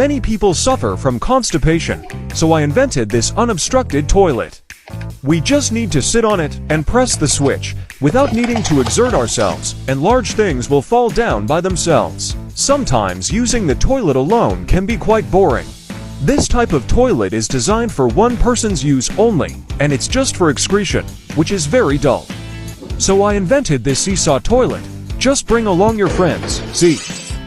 Many people suffer from constipation, so I invented this unobstructed toilet. We just need to sit on it and press the switch without needing to exert ourselves, and large things will fall down by themselves. Sometimes using the toilet alone can be quite boring. This type of toilet is designed for one person's use only, and it's just for excretion, which is very dull. So I invented this seesaw toilet. Just bring along your friends. See,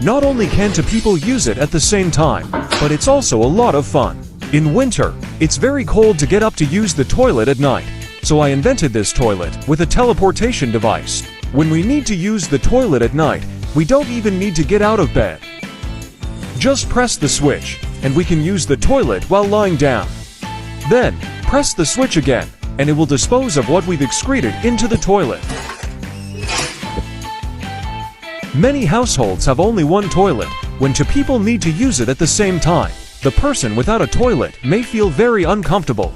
not only can two people use it at the same time, but it's also a lot of fun. In winter, it's very cold to get up to use the toilet at night, so I invented this toilet with a teleportation device. When we need to use the toilet at night, we don't even need to get out of bed. Just press the switch, and we can use the toilet while lying down. Then, press the switch again, and it will dispose of what we've excreted into the toilet. Many households have only one toilet. When two people need to use it at the same time, the person without a toilet may feel very uncomfortable.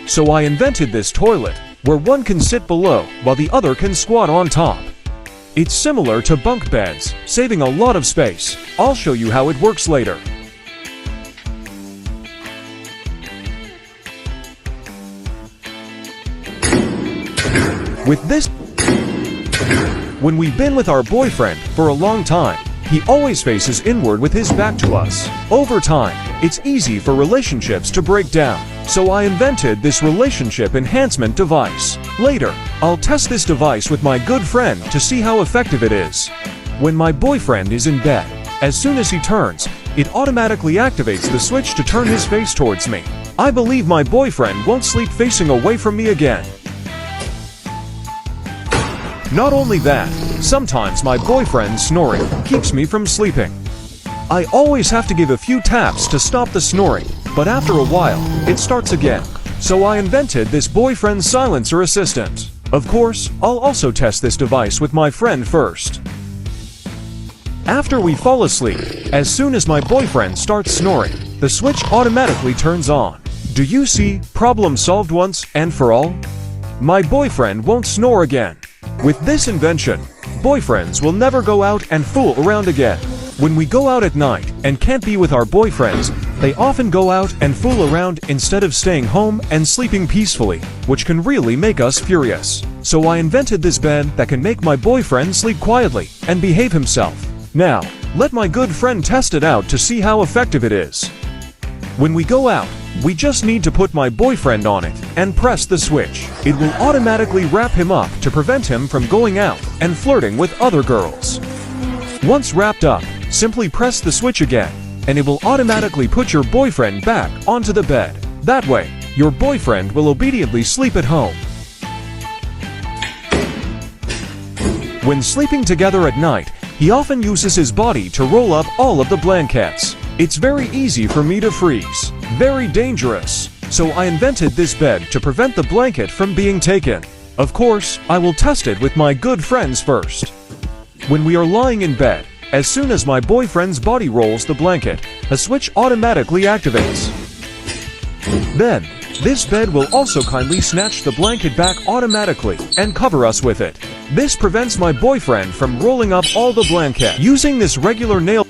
So I invented this toilet, where one can sit below while the other can squat on top. It's similar to bunk beds, saving a lot of space. I'll show you how it works later. With this, when we've been with our boyfriend for a long time, he always faces inward with his back to us. Over time, it's easy for relationships to break down, so I invented this relationship enhancement device. Later, I'll test this device with my good friend to see how effective it is. When my boyfriend is in bed, as soon as he turns, it automatically activates the switch to turn his face towards me. I believe my boyfriend won't sleep facing away from me again. Not only that, sometimes my boyfriend's snoring keeps me from sleeping. I always have to give a few taps to stop the snoring, but after a while, it starts again. So I invented this boyfriend silencer assistant. Of course, I'll also test this device with my friend first. After we fall asleep, as soon as my boyfriend starts snoring, the switch automatically turns on. Do you see? Problem solved once and for all? My boyfriend won't snore again. With this invention, boyfriends will never go out and fool around again. When we go out at night and can't be with our boyfriends, they often go out and fool around instead of staying home and sleeping peacefully, which can really make us furious. So I invented this bed that can make my boyfriend sleep quietly and behave himself. Now, let my good friend test it out to see how effective it is. When we go out, we just need to put my boyfriend on it and press the switch. It will automatically wrap him up to prevent him from going out and flirting with other girls. Once wrapped up, simply press the switch again, and it will automatically put your boyfriend back onto the bed. That way, your boyfriend will obediently sleep at home. When sleeping together at night, he often uses his body to roll up all of the blankets. It's very easy for me to freeze. Very dangerous. So I invented this bed to prevent the blanket from being taken. Of course, I will test it with my good friends first. When we are lying in bed, as soon as my boyfriend's body rolls the blanket, a switch automatically activates. Then, this bed will also kindly snatch the blanket back automatically and cover us with it. This prevents my boyfriend from rolling up all the blanket. Using this regular nail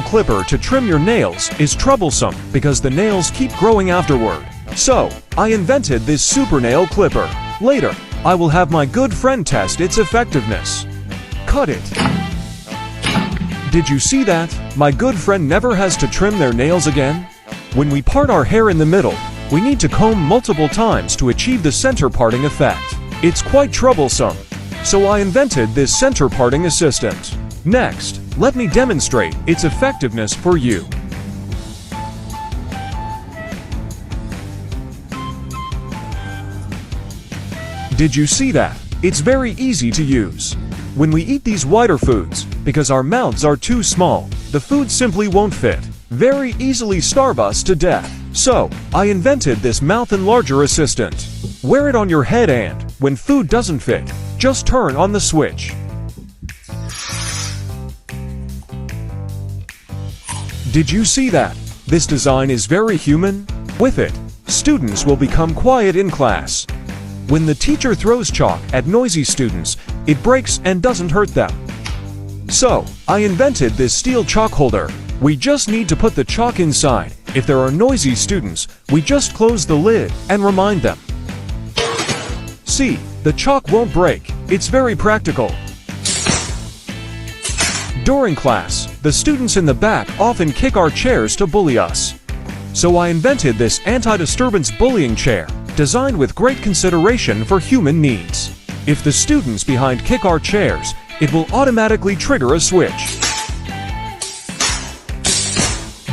clipper to trim your nails is troublesome because the nails keep growing afterward. So, I invented this super nail clipper. Later, I will have my good friend test its effectiveness. Cut it. Did you see that? My good friend never has to trim their nails again. When we part our hair in the middle, we need to comb multiple times to achieve the center parting effect. It's quite troublesome. So I invented this center parting assistant. Next, let me demonstrate its effectiveness for you. Did you see that? It's very easy to use. When we eat these wider foods, because our mouths are too small, the food simply won't fit. Very easily starve us to death. So, I invented this mouth enlarger assistant. Wear it on your head and, when food doesn't fit, just turn on the switch. Did you see that? This design is very human. With it, students will become quiet in class. When the teacher throws chalk at noisy students, it breaks and doesn't hurt them. So, I invented this steel chalk holder. We just need to put the chalk inside. If there are noisy students, we just close the lid and remind them. See, the chalk won't break. It's very practical. During class, the students in the back often kick our chairs to bully us. So I invented this anti-disturbance bullying chair, designed with great consideration for human needs. If the students behind kick our chairs, it will automatically trigger a switch.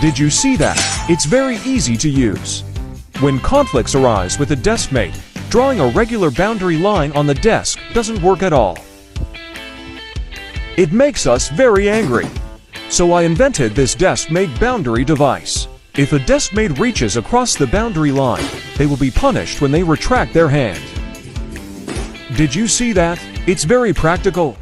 Did you see that? It's very easy to use. When conflicts arise with a deskmate, drawing a regular boundary line on the desk doesn't work at all. It makes us very angry. So I invented this deskmate boundary device. If a deskmate reaches across the boundary line, they will be punished when they retract their hand. Did you see that? It's very practical.